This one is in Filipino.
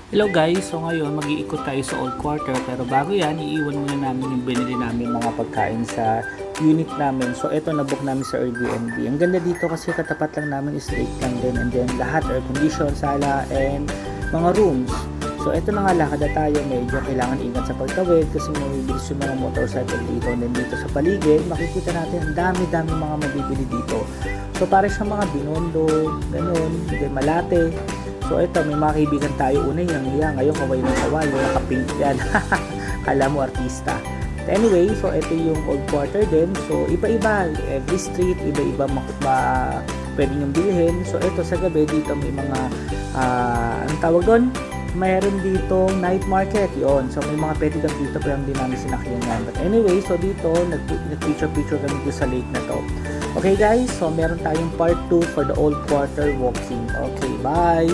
Hello guys, so ngayon mag-iikot tayo sa Old Quarter pero bago yan, iiwan muna namin yung binili namin mga pagkain sa unit namin. So ito na-book namin sa Airbnb. Ang ganda dito kasi katapat lang namin is lake lang din and then lahat air condition, sala and mga rooms. So ito na nga lakad na tayo, medyo kailangan ingat sa pagtawid kasi mabibilis yung mga motorcycle dito and then dito sa paligid makikita natin ang dami-dami mga mabibili dito. So para sa mga binondo, ganun, then malate. So ito, may mga kaibigan tayo una yung hiya. Ngayon kaway ng kaway, naka-pink yan. Kala mo artista. Anyway, so ito yung Old Quarter din. So iba-iba, every street, iba-iba pwede nyo bilhin. So ito sa gabi, dito may mga, anong tawag doon? Mayroon dito night market yon. So may mga pwede kang dito pero hindi namin sinakyan yan. But anyway, so dito, nag-picture kami dito sa lake na to. Okay guys, so meron tayong part 2 for the Old Quarter walking. Okay, bye!